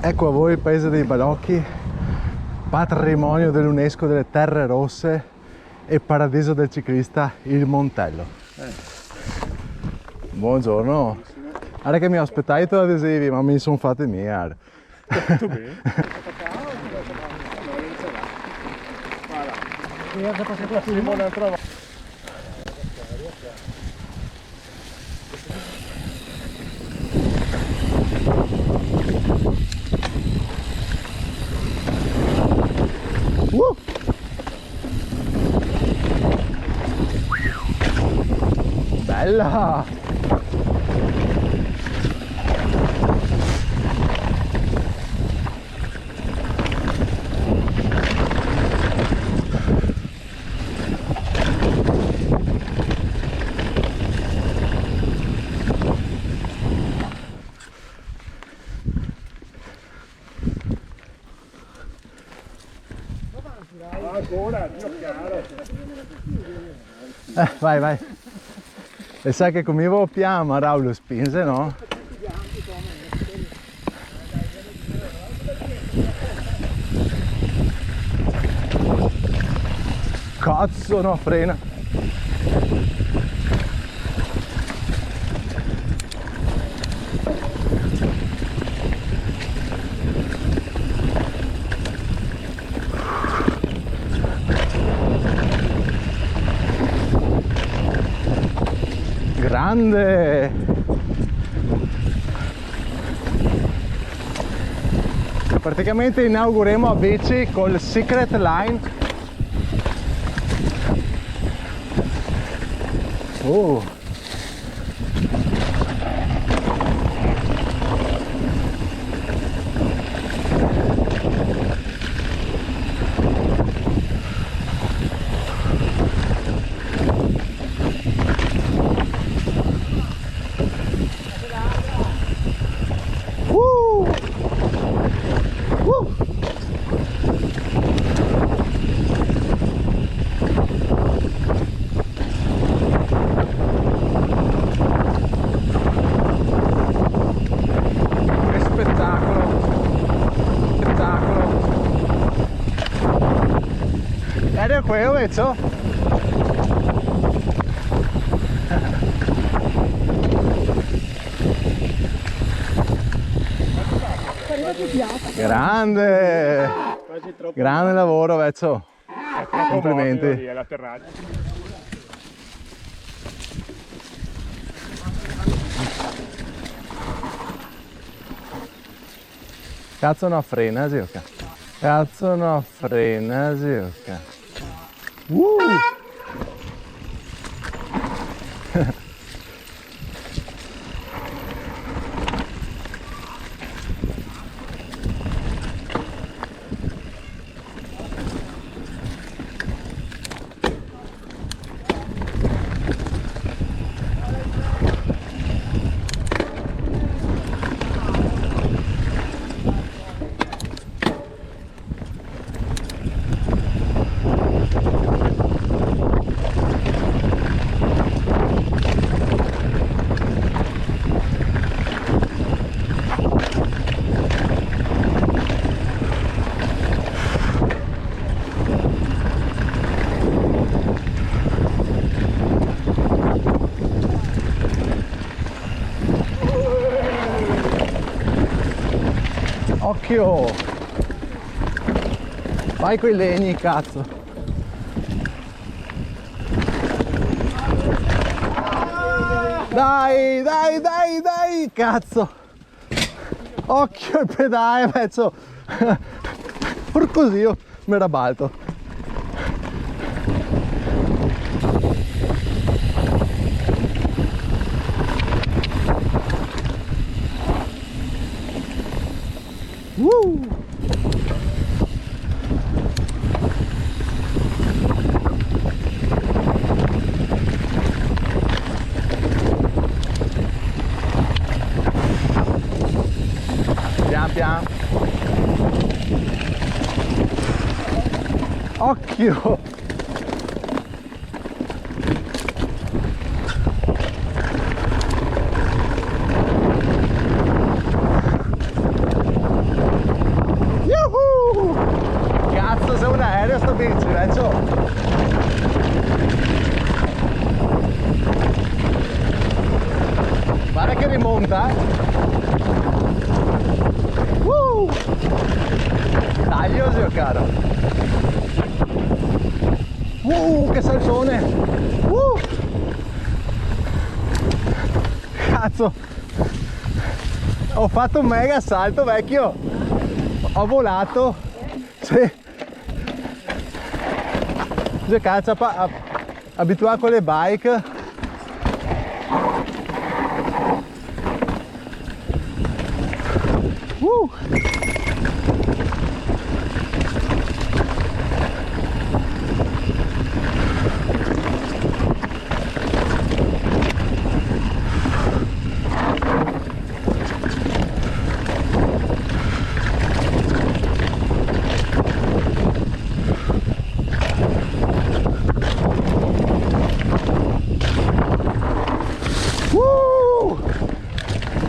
Ecco a voi il paese dei balocchi, patrimonio dell'UNESCO delle terre rosse e paradiso del ciclista, il Montello. Buongiorno. Guarda che mi aspettai tu adesivi, ma mi sono fatti miei. Tutto bene? Bella! Ancora, io chiaro. Vai, vai. E sai che come io piama Raul spinge, no? Cazzo, no, frena. Grande! Praticamente inaugureremo a bici col Secret Line. Oh! Era quello, Vezzo? Grande! Grande lavoro, Vezzo! Complimenti! È l'atterraggio. Cazzo no frena, Zirca! Cazzo no frena, Zirca! Occhio! Vai coi legni, cazzo! Dai, dai, dai, dai, cazzo! Occhio il pedale, pezzo! Porco Dio, mi era balto! Pian pian. Occhio! caro. Che saltone. Cazzo, ho fatto un mega salto, vecchio. Ho volato. Sì. Cioè, cazzo, abituato con le bike.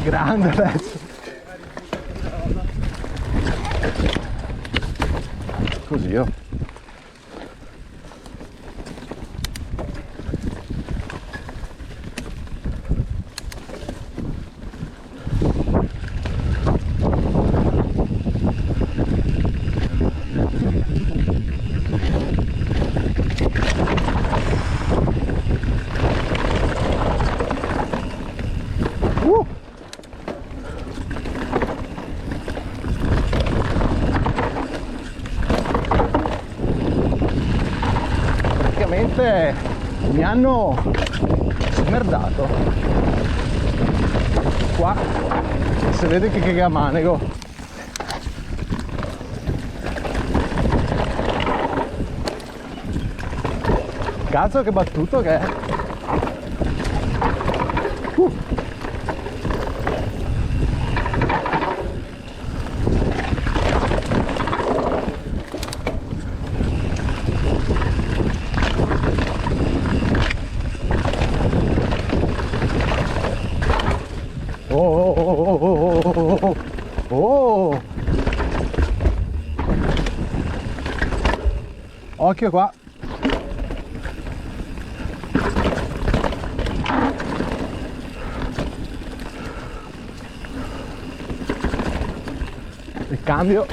Grande pezzo. Così io. Mi hanno smerdato qua, se vedete che manego. Cazzo, che battuto che è. Occhio qua. Il cambio.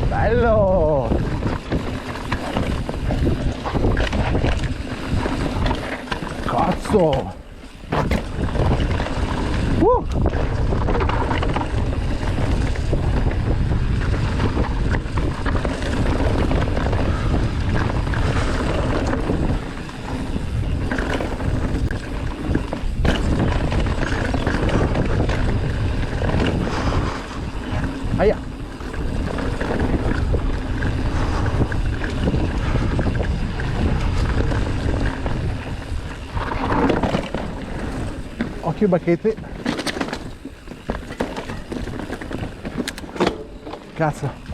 Bello! Cazzo! Aia! Occhio bacchette. Cazzo.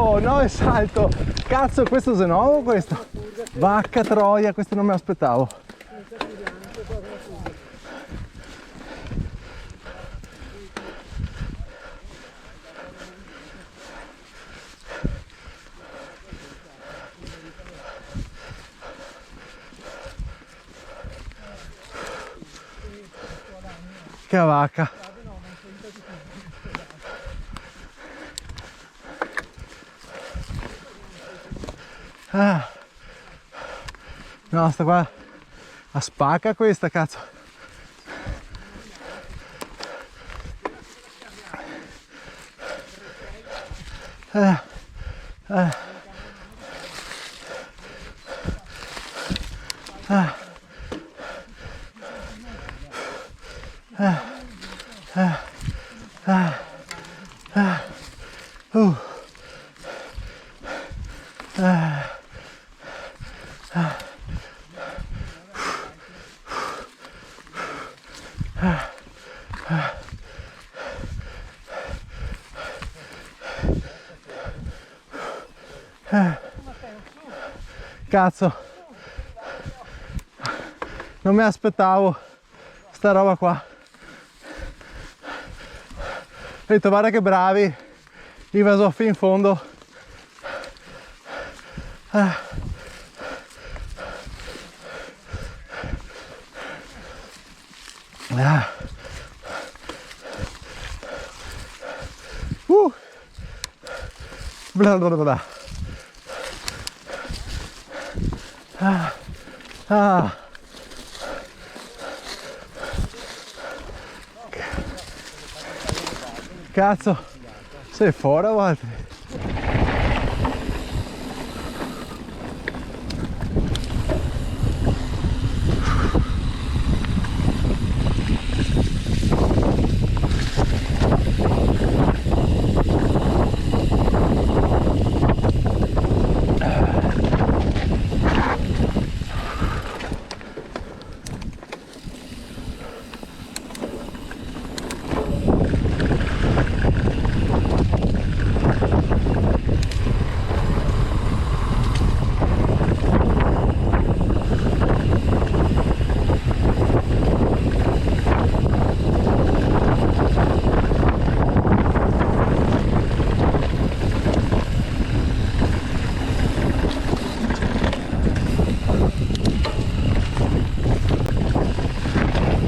Oh, 9 salto. Cazzo, questo è nuovo questo. Vacca troia, questo non me l'aspettavo. Che vacca. Ah. No, sta qua a spacca questa, cazzo. Cazzo, non mi aspettavo sta roba qua. Ho detto guarda che bravi, li vaso fin in fondo. Bla bla bla. Cazzo, sei fuori a volte.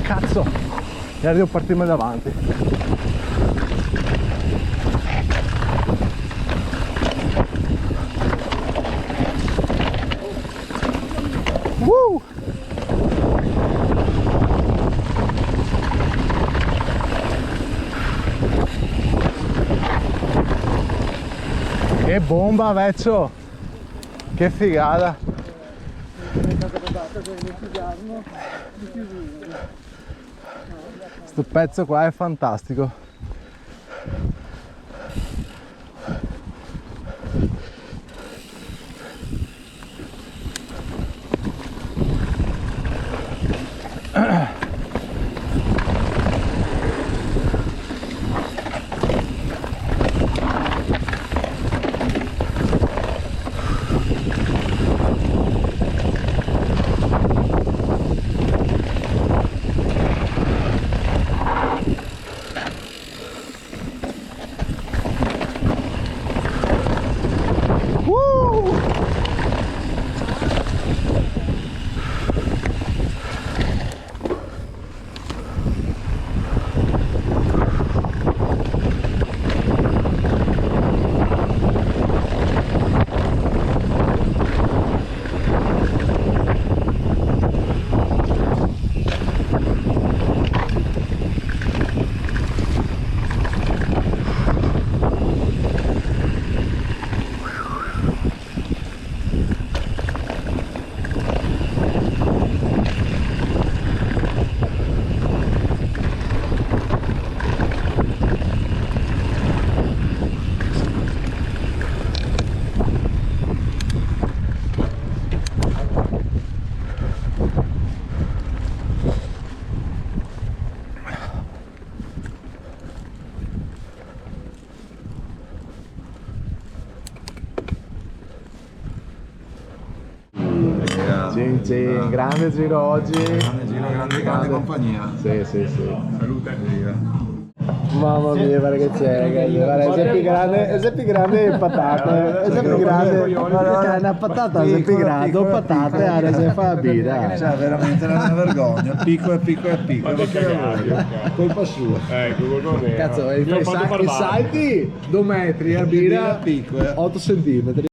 Cazzo, e devo partirmi davanti. Che bomba, vecchio! Che figata! Questo pezzo qua è fantastico. Cin cin, grande giro oggi. Grande compagnia. Sì, sì, sì. Salute. Mamma mia, guarda che c'è, ragazzi. Guarda, è più grande le patate. È più grande. Guarda, una patata è più grande, due patate, adesso si fa la birra. Cioè, veramente è una vergogna. Piccolo. Colpa sua. Ecco, colpa mia. Cazzo, Io ho fatto i salti 2 metri, a birra Piccola. 8 centimetri.